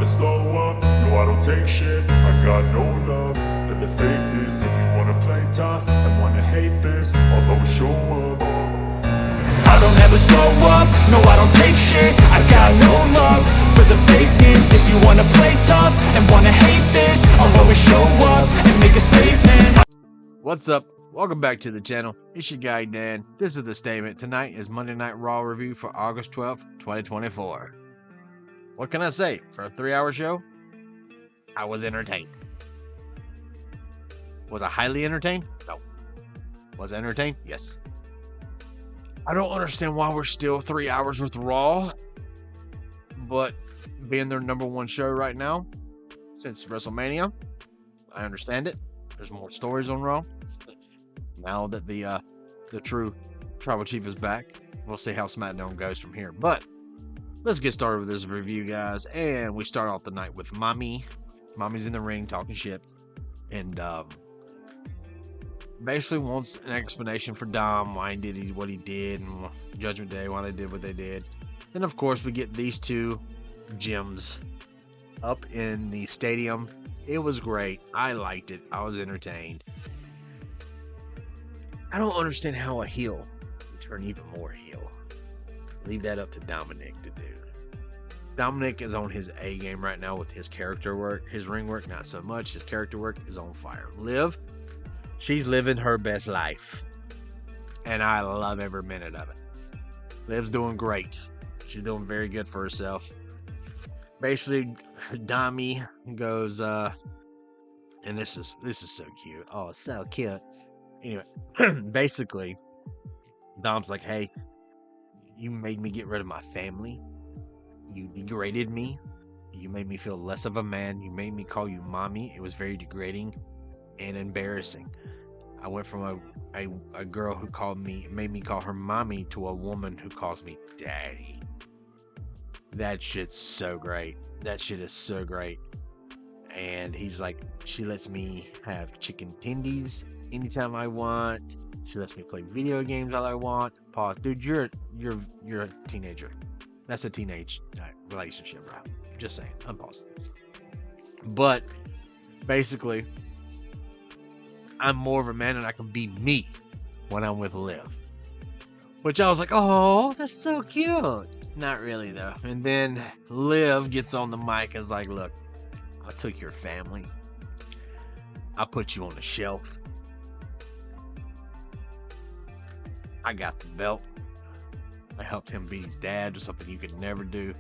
never slow up, no I don't take shit. I got no love for the fakeness. If you wanna play tough and wanna hate this, I'll always show up. I don't ever slow up, no I don't take shit. I got no love for the fakeness. If you wanna play tough and wanna hate this, I'll always show up and make a statement. What's up? Welcome back to the channel. It's your guy Dan. This is The Statement. Tonight is Monday Night Raw review for August 12th, 2024. What can I say? For a 3-hour show, I was entertained. Was I highly entertained? No. Was I entertained? Yes. I don't understand why we're still 3 hours with Raw, but being their #1 show right now since WrestleMania, I understand it. There's more stories on Raw. Now that the true Tribal Chief is back, we'll see how SmackDown goes from here. But let's get started with this review, guys. And we start off the night with Mommy. Mommy's in the ring talking shit, and basically wants an explanation for Dom, why he did what he did, and Judgment Day, why they did what they did. And of course, we get these two gems up in the stadium. It was great. I liked it. I was entertained. I don't understand how a heel can turn even more heel. Leave that up to Dominik to do. Dominik is on his A game right now with his character work. His ring work, not so much. His character work is on fire. Liv, she's living her best life. And I love every minute of it. Liv's doing great. She's doing very good for herself. Basically, Dami goes, and this is so cute. Oh, it's so cute. Anyway, basically, Dom's like, hey, you made me get rid of my family. You degraded me. You made me feel less of a man. You made me call you mommy. It was very degrading and embarrassing. I went from a girl who made me call her mommy, to a woman who calls me daddy. That shit's so great. That shit is so great. And he's like, she lets me have chicken tendies anytime I want. She lets me play video games all I want. Pause. Dude, you're a teenager. That's a teenage relationship, bro. Just saying. Unpause. But basically, I'm more of a man and I can be me when I'm with Liv. Which I was like, oh, that's so cute. Not really, though. And then Liv gets on the mic and is like, look, I took your family. I put you on the shelf. I got the belt. I helped him be his dad, or something you could never do.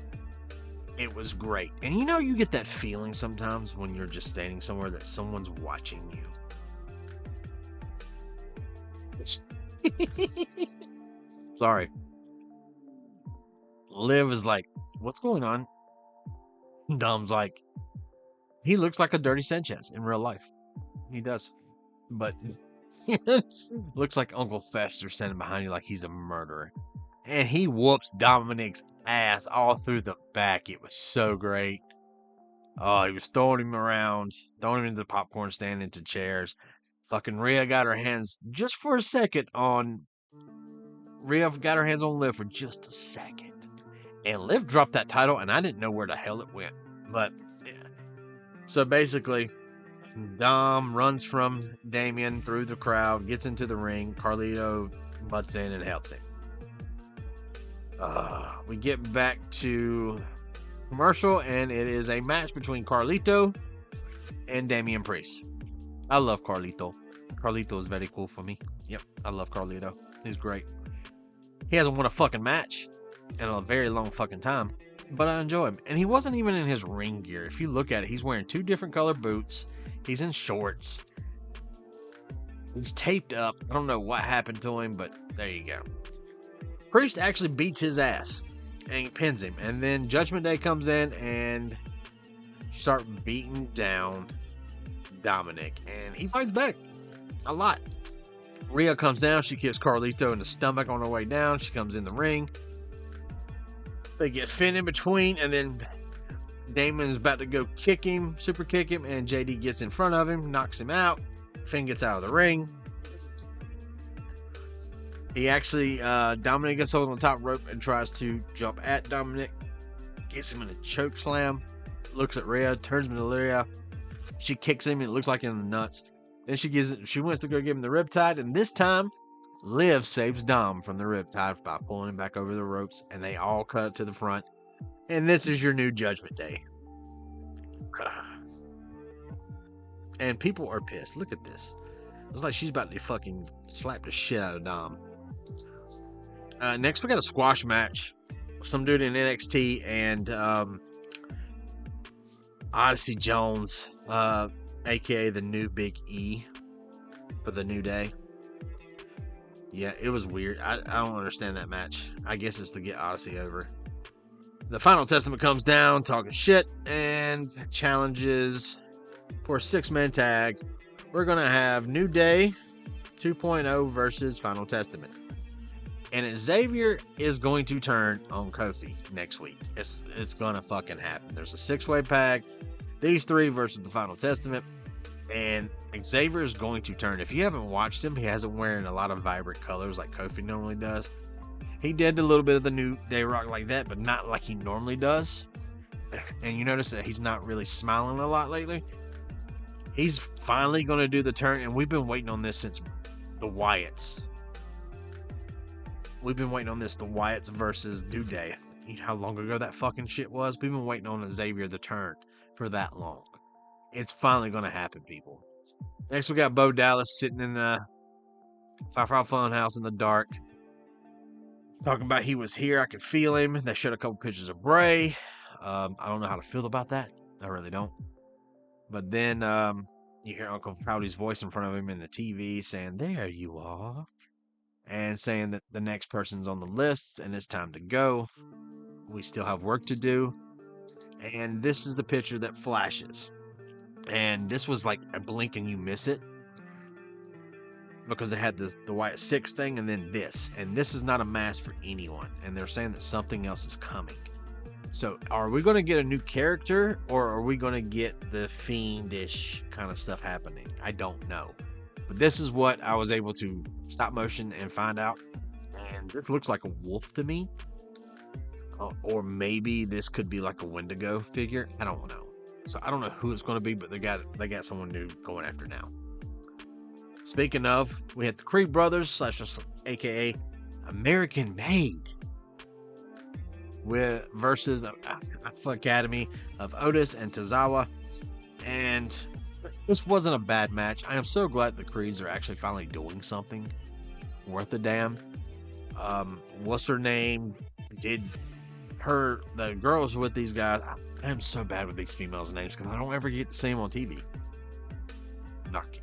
It was great. And you know, you get that feeling sometimes when you're just standing somewhere that someone's watching you. Sorry. Liv is like, what's going on? Dom's like, he looks like a Dirty Sanchez in real life. He does. But looks like Uncle Fester standing behind you like he's a murderer. And he whoops Dominik's ass all through the back. It was so great. Oh, he was throwing him around, throwing him into the popcorn stand, into chairs. Fucking Rhea got her hands just for a second on... Rhea got her hands on Liv for just a second. And Liv dropped that title, and I didn't know where the hell it went. But, yeah. So basically, Dom runs from Damian through the crowd, gets into the ring. Carlito butts in and helps him. We get back to commercial, and it is a match between Carlito and Damian Priest. I love Carlito. Carlito is very cool for me. Yep, I love Carlito. He's great. He hasn't won a fucking match in a very long fucking time, but I enjoy him. And he wasn't even in his ring gear. If you look at it, he's wearing 2 different color boots. He's in shorts. He's taped up. I don't know what happened to him, but there you go. Priest actually beats his ass and pins him. And then Judgment Day comes in and start beating down Dominik. And he fights back a lot. Rhea comes down. She kicks Carlito in the stomach on her way down. She comes in the ring. They get Finn in between. And then Damon's about to go kick him, super kick him. And JD gets in front of him, knocks him out. Finn gets out of the ring. He actually, Dominik gets hold on the top rope and tries to jump at Dominik. Gets him in a choke slam. looks at Rhea, turns into Rhea. She kicks him, and it looks like in the nuts. Then she wants to go give him the riptide, and this time, Liv saves Dom from the riptide by pulling him back over the ropes, and they all cut to the front. And this is your new Judgment Day. And people are pissed. Look at this. It's like she's about to fucking slap the shit out of Dom. Next, we got a squash match. Some dude in NXT and Odyssey Jones, aka the new Big E for the New Day. Yeah, it was weird. I don't understand that match. I guess it's to get Odyssey over. The Final Testament comes down, talking shit, and challenges for a 6-man tag. We're going to have New Day 2.0 versus Final Testament. And Xavier is going to turn on Kofi next week. It's going to fucking happen. There's a 6-way tag. These 3 versus the Final Testament. And Xavier is going to turn. If you haven't watched him, he hasn't wearing a lot of vibrant colors like Kofi normally does. He did a little bit of the New Day rock like that, but not like he normally does. And you notice that he's not really smiling a lot lately. He's finally going to do the turn, and we've been waiting on this since the Wyatts. We've been waiting on this, the Wyatts versus New Day. You know how long ago that fucking shit was? We've been waiting on Xavier the turn for that long. It's finally going to happen, people. Next, we got Bo Dallas sitting in the Firefly Funhouse in the dark. Talking about he was here, I could feel him. They showed a couple pictures of Bray. I don't know how to feel about that. I really don't. But then you hear Uncle Howdy's voice in front of him in the TV saying, "There you are." And saying that the next person's on the list and it's time to go. We still have work to do. And this is the picture that flashes. And this was like a blink and you miss it. Because it had the Wyatt 6 thing and then this. And this is not a mask for anyone. And they're saying that something else is coming. So are we going to get a new character? Or are we going to get the fiendish kind of stuff happening? I don't know. But this is what I was able to stop motion and find out. And this looks like a wolf to me. Or maybe this could be like a Wendigo figure. I don't know. So I don't know who it's going to be, but they got someone new going after now. Speaking of, we had the Creed brothers, aka American Made, versus Academy of Otis and Tozawa. And this wasn't a bad match. I am so glad the Creeds are actually finally doing something worth a damn. What's her name? The girls with these guys. I am so bad with these females' names because I don't ever get to see them on TV.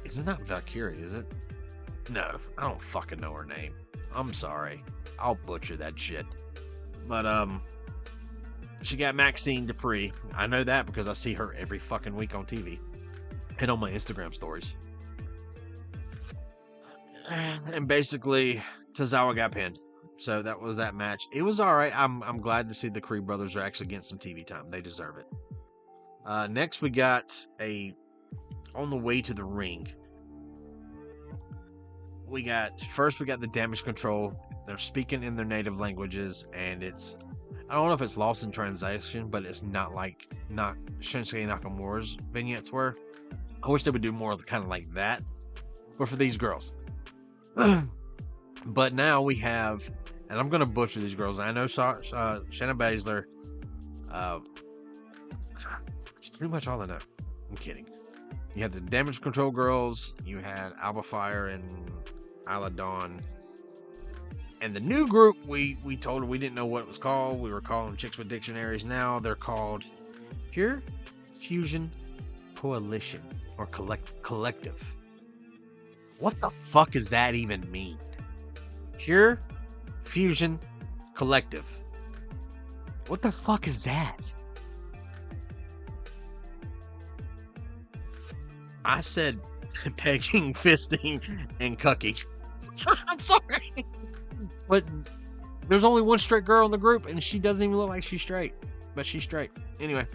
Is it not Valkyrie, is it? No, I don't fucking know her name. I'm sorry. I'll butcher that shit. But, she got Maxxine Dupri. I know that because I see her every fucking week on TV. And on my Instagram stories. And basically, Tozawa got pinned. So that was that match. It was alright. I'm glad to see the Creed brothers are actually getting some TV time. They deserve it. Next, we got on the way to the ring. We got the Damage Control. They're speaking in their native languages, and I don't know if it's lost in translation, but it's not Shinsuke Nakamura's vignettes were. I wish they would do more of kind of like that, but for these girls. But now we have, and I'm gonna butcher these girls. I know Shayna Baszler. It's pretty much all I know. I'm kidding. You had the Damage Control girls. You had Alba Fire and Isla Dawn. And the new group, we told her we didn't know what it was called. We were calling chicks with dictionaries. Now they're called Pure Fusion Coalition or Collective. What the fuck does that even mean? Pure Fusion Collective. What the fuck is that? I said pegging, fisting, and cucking. I'm sorry. But there's only one straight girl in the group, and she doesn't even look like she's straight. But she's straight. Anyway,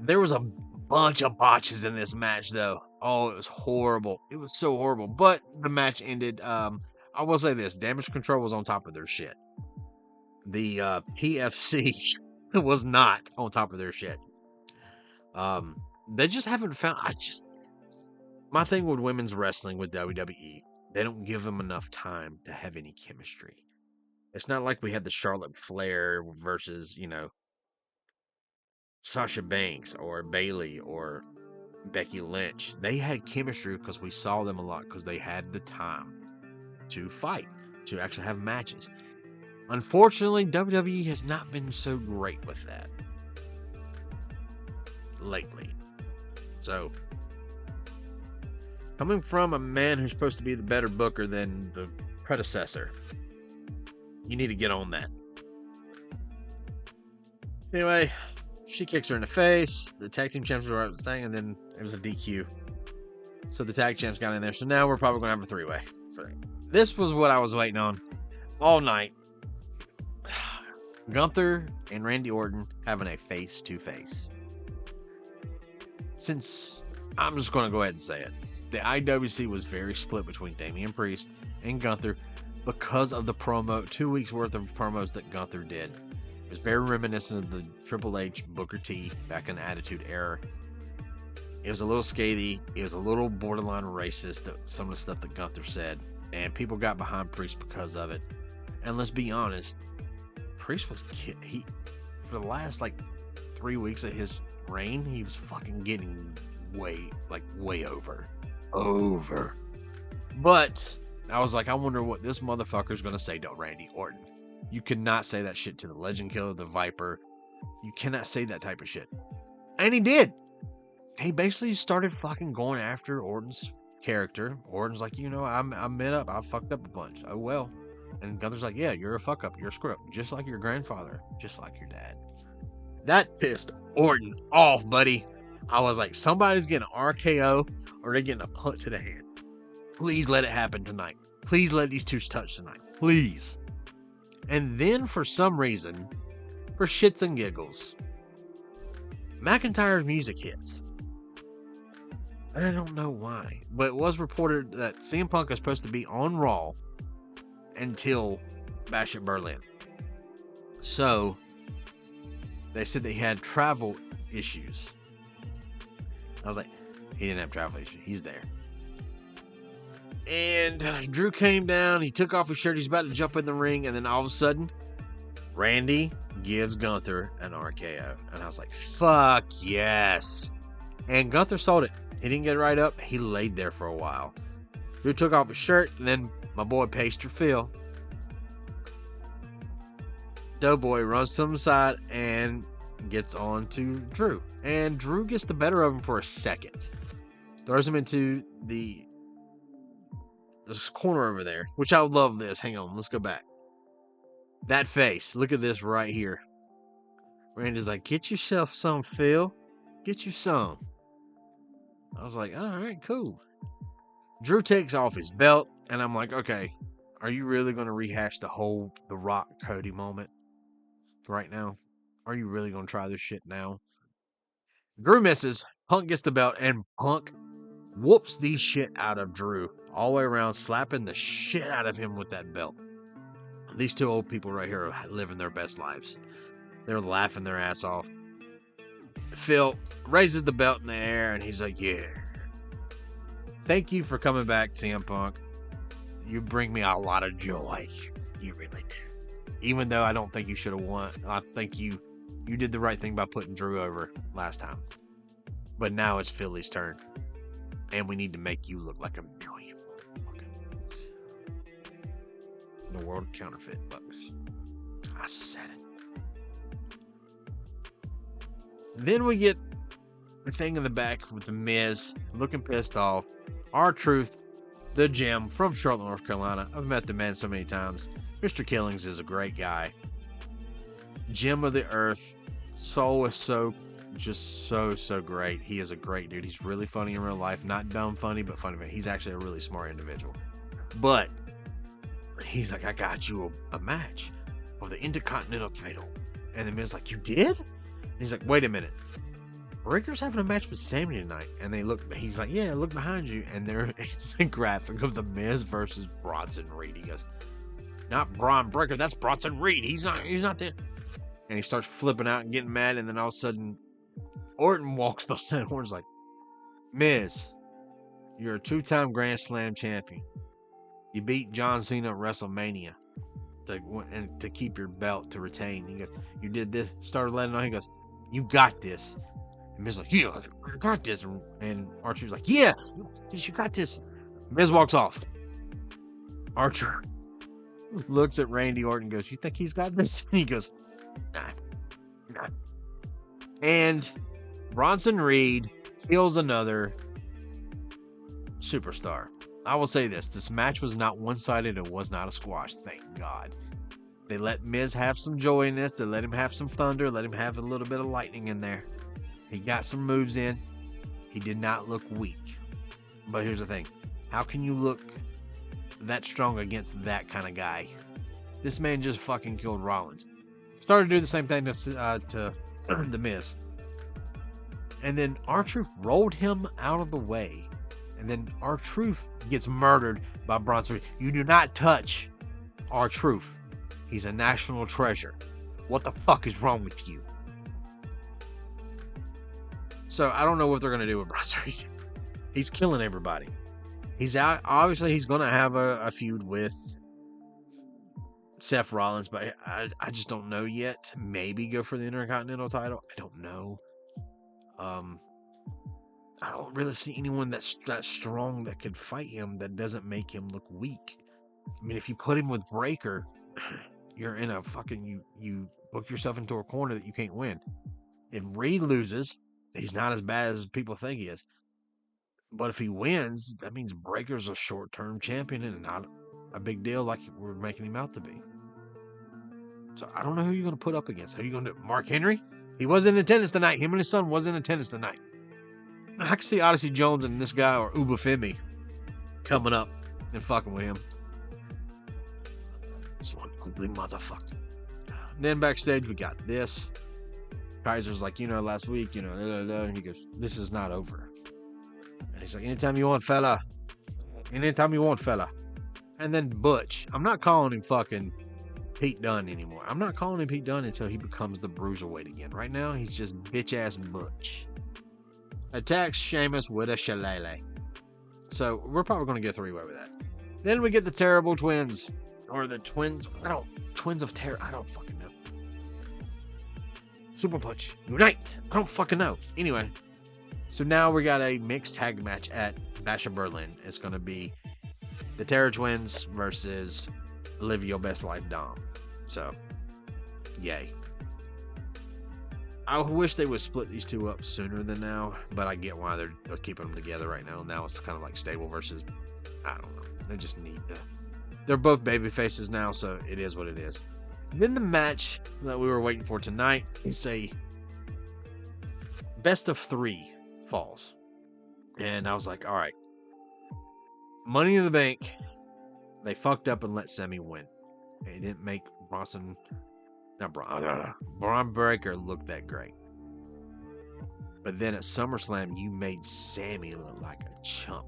there was a bunch of botches in this match, though. Oh, it was horrible. It was so horrible. But the match ended. I will say this. Damage Control was on top of their shit. The PFC was not on top of their shit. They just haven't found. My thing with women's wrestling with WWE, they don't give them enough time to have any chemistry. It's not like we had the Charlotte Flair versus, Sasha Banks or Bayley or Becky Lynch. They had chemistry because we saw them a lot because they had the time to fight, to actually have matches. Unfortunately, WWE has not been so great with that lately. So, coming from a man who's supposed to be the better booker than the predecessor, you need to get on that. Anyway, she kicks her in the face. The tag team champs were out saying, and then it was a DQ. So the tag champs got in there. So now we're probably going to have a three-way. This was what I was waiting on all night. Gunther and Randy Orton having a face-to-face. Since I'm just going to go ahead and say it, the IWC was very split between Damian Priest and Gunther because of the 2 weeks worth of promos that Gunther did. It was very reminiscent of the Triple H Booker T back in the Attitude Era. It was a little scathing. It was a little borderline racist, some of the stuff that Gunther said. And people got behind Priest because of it. And let's be honest, Priest was for the last 3 weeks of his reign, he was fucking getting way over. But I was like, I wonder what this motherfucker's gonna say to Randy Orton. You cannot say that shit to the Legend Killer, the Viper. You cannot say that type of shit. And he did. He basically started fucking going after Orton's character. Orton's like, I met up. I fucked up a bunch. Oh, well. And Gunther's like, yeah, you're a fuck up. You're a screw up. Just like your grandfather. Just like your dad. That pissed Orton off, buddy. I was like, somebody's getting an RKO or they're getting a punch to the hand. Please let it happen tonight. Please let these two touch tonight. Please. And then for some reason, for shits and giggles, McIntyre's music hits. And I don't know why, but it was reported that CM Punk is supposed to be on Raw until Bash at Berlin. So, they said they had travel issues. I was like, he didn't have travel issues. He's there. And Drew came down. He took off his shirt. He's about to jump in the ring. And then all of a sudden, Randy gives Gunther an RKO. And I was like, fuck yes. And Gunther sold it. He didn't get right up. He laid there for a while. Drew took off his shirt. And then my boy Paster Phil, Doughboy, runs to the side and gets on to Drew. And Drew gets the better of him for a second. Throws him into this corner over there, which I love this. Hang on, let's go back. That face, look at this right here. Randy's like, get yourself some, Phil. Get you some. I was like, all right, cool. Drew takes off his belt, and I'm like, okay, are you really going to rehash the Rock Cody moment right now? Are you really going to try this shit now? Drew misses. Punk gets the belt, and Punk whoops the shit out of Drew all the way around, slapping the shit out of him with that belt. These two old people right here are living their best lives. They're laughing their ass off. Phil raises the belt in the air and he's like, yeah, thank you for coming back, CM Punk. You bring me a lot of joy. You really do. Even though I don't think you should have won. I think you did the right thing by putting Drew over last time. But now it's Philly's turn. And we need to make you look like $1 million fucking bucks. The world of counterfeit bucks. I said it. Then we get the thing in the back with the Miz looking pissed off. R-Truth, the Gem from Charlotte, North Carolina. I've met the man so many times. Mr. Killings is a great guy. Gem of the Earth. Soul is so great. He is a great dude. He's really funny in real life. Not dumb funny, but funny. He's actually a really smart individual. But he's like, I got you a match for the Intercontinental title. And the Miz like, you did? And he's like, wait a minute. Breakker's having a match with Sami tonight. And they look, he's like, yeah, look behind you. And there is a graphic of the Miz versus Bronson Reed. He goes, not Bron Breakker, that's Bronson Reed. He's not there. And he starts flipping out and getting mad. And then all of a sudden, Orton walks behind. Orton's like, Miz, you're a 2-time Grand Slam champion. You beat John Cena at WrestleMania to keep your belt to retain. He goes, you did this. Started letting on. He goes, you got this. And Miz like, yeah, I got this. And Archer's like, yeah, you got this. Miz walks off. Archer looks at Randy Orton and goes, you think he's got this? And he goes, nah. And Bronson Reed kills another superstar. I will say this match was not one-sided. It was not a squash, thank God. They let Miz have some joy in this. They let him have some thunder. Let him have a little bit of lightning in there. He got some moves in. He did not look weak. But here's the thing. How can you look that strong against that kind of guy? This man just fucking killed Rollins. Started to do the same thing to The Miz. And then R-Truth rolled him out of the way. And then R-Truth gets murdered by Bronson Reed. You do not touch R-Truth. He's a national treasure. What the fuck is wrong with you? So I don't know what they're going to do with Bronson Reed. He's killing everybody. He's out. Obviously, he's going to have a feud with Seth Rollins, but I just don't know yet. Maybe go for the Intercontinental title. I don't know. I don't really see anyone that's that strong that could fight him that doesn't make him look weak. I mean, if you put him with Breakker, you're in a fucking you book yourself into a corner that you can't win. If Reed loses, he's not as bad as people think he is. But if he wins, that means Breakker's a short-term champion and not a big deal like we're making him out to be. So I don't know who you're going to put up against. Who are you going to do? Mark Henry? He was in attendance tonight. Him and his son was in attendance tonight. I can see Odyssey Jones and this guy or Ubafemi coming up and fucking with him. This one ugly motherfucker. Then backstage we got this. Kaiser's like, last week, he goes, this is not over. And he's like, anytime you want, fella. Anytime you want, fella. And then Butch. I'm not calling him fucking Pete Dunne anymore. I'm not calling him Pete Dunne until he becomes the Bruiserweight again. Right now, he's just bitch-ass Butch. Attacks Sheamus with a shillelagh. So, we're probably going to get 3-way with that. Then we get the Terrible Twins. Or the Twins. Twins of Terror. I don't fucking know. Super Punch. Unite. I don't fucking know. Anyway. So now we got a mixed tag match at Bash of Berlin. It's going to be the Terror Twins versus Live Your Best Life Dom. So, yay. I wish they would split these two up sooner than now, but I get why they're keeping them together right now. Now it's kind of like stable versus, I don't know. They just need to. They're both baby faces now, so it is what it is. Then the match that we were waiting for tonight is a best of 3 falls. And I was like, all right. Money in the Bank, they fucked up and let Sami win. They didn't make Bron Breakker look that great. But then at SummerSlam, you made Sami look like a chump.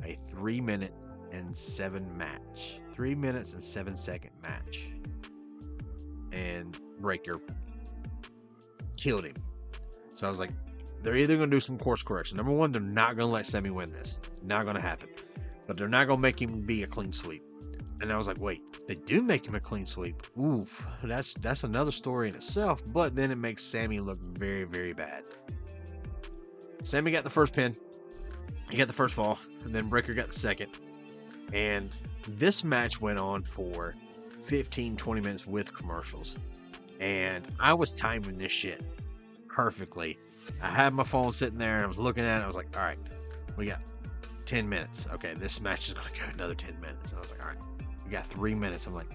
A 3 minute and 7 match. 3 minutes and 7 second match. And Breakker killed him. So I was like, they're either going to do some course correction. Number one, they're not going to let Sami win this. Not going to happen. But they're not going to make him be a clean sweep. And I was like, wait, they do make him a clean sweep. Oof, that's another story in itself. But then it makes Sami look very, very bad. Sami got the first pin. He got the first fall. And then Breakker got the second. And this match went on for 15-20 minutes with commercials. And I was timing this shit perfectly. I had my phone sitting there and I was looking at it. I was like, all right, we got 10 minutes. Okay, this match is going to go another 10 minutes. And I was like, all right, we got 3 minutes. I'm like,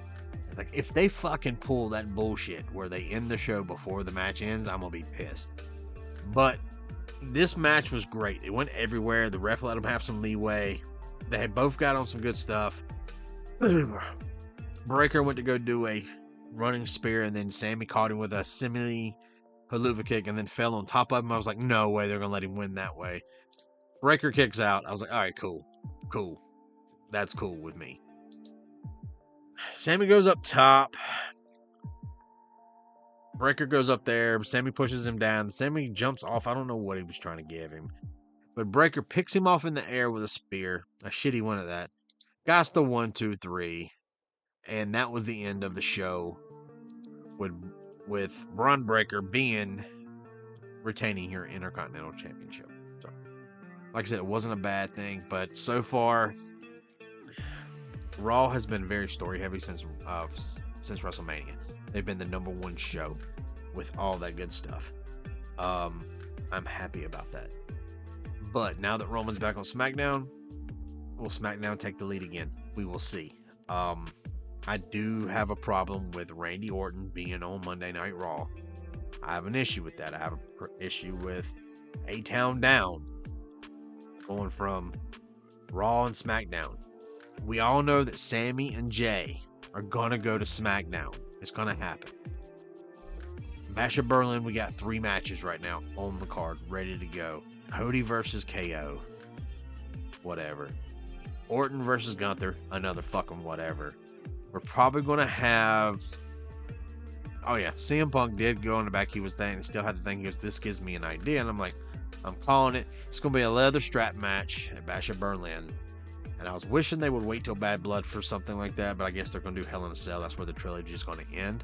if they fucking pull that bullshit where they end the show before the match ends, I'm going to be pissed. But this match was great. It went everywhere. The ref let them have some leeway. They had both got on some good stuff. Breakker went to go do a running spear, and then Sami caught him with a simile haluva kick and then fell on top of him. I was like, no way they're going to let him win that way. Breakker kicks out. I was like, all right, cool. That's cool with me. Sami goes up top. Breakker goes up there. Sami pushes him down. Sami jumps off. I don't know what he was trying to give him. But Breakker picks him off in the air with a spear. A shitty one at that. Got the 1, 2, 3. And that was the end of the show. With Bron Breakker retaining your Intercontinental Championship. So, like I said, it wasn't a bad thing. But so far, Raw has been very story heavy since WrestleMania. They've been the #1 show with all that good stuff. I'm happy about that. But now that Roman's back on SmackDown, will SmackDown take the lead again? We will see. I do have a problem with Randy Orton being on Monday Night Raw. I have an issue with that. I have an issue with A-Town Down going from Raw and SmackDown. We all know that Sami and Jey are going to go to SmackDown. It's going to happen. Bash at Berlin, we got 3 matches right now on the card, ready to go. Cody versus KO. Whatever. Orton versus Gunther. Another fucking whatever. We're probably going to have... Oh yeah, CM Punk did go in the back. He still had the thing. He goes, this gives me an idea. And I'm like, I'm calling it. It's going to be a leather strap match at Bash at Berlin. And I was wishing they would wait till Bad Blood for something like that. But I guess they're going to do Hell in a Cell. That's where the trilogy is going to end.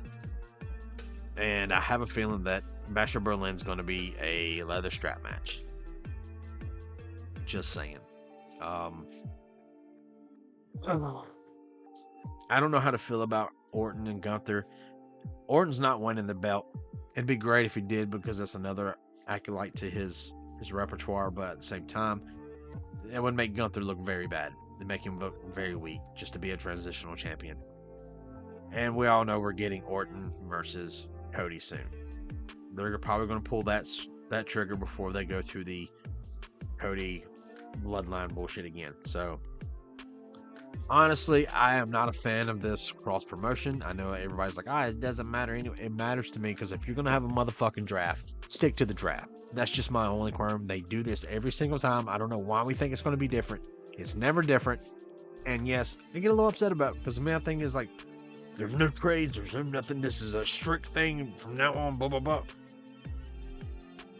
And I have a feeling that Bash at Berlin is going to be a leather strap match. Just saying. I don't know how to feel about Orton and Gunther. Orton's not winning the belt. It'd be great if he did, because that's another acolyte to his repertoire, but at the same time, it would make Gunther look very bad. It'd make him look very weak just to be a transitional champion. And we all know we're getting Orton versus Cody soon. They're probably going to pull that trigger before they go through the Cody bloodline bullshit again. So honestly, I am not a fan of this cross promotion. I know everybody's like, it doesn't matter anyway. It matters to me, because if you're going to have a motherfucking draft, stick to the draft. That's just my only requirement. They do this every single time. I don't know why we think it's going to be different. It's never different. And yes, I get a little upset about it, because the main thing is like, there's no trades, there's no nothing. This is a strict thing from now on, blah, blah, blah.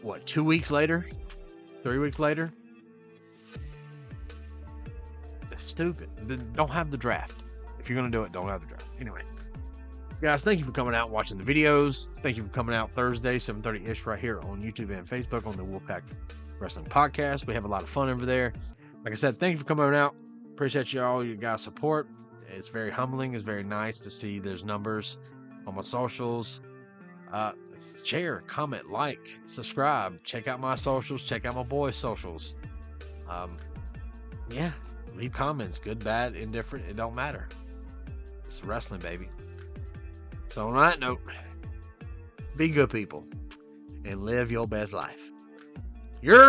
What, 2 weeks later? 3 weeks later? That's stupid. Don't have the draft. If you're going to do it, don't have the draft. Anyway, guys, thank you for coming out and watching the videos. Thank you for coming out Thursday, 7:30-ish, right here on YouTube and Facebook on the Wolfpack Wrestling Podcast. We have a lot of fun over there. Like I said, thank you for coming out. Appreciate all you guys' support. It's very humbling. It's very nice to see there's numbers on my socials. Share, comment, like, subscribe. Check out my socials. Check out my boys' socials. Yeah, leave comments. Good, bad, indifferent. It don't matter. It's wrestling, baby. So on that note, be good people and live your best life. You're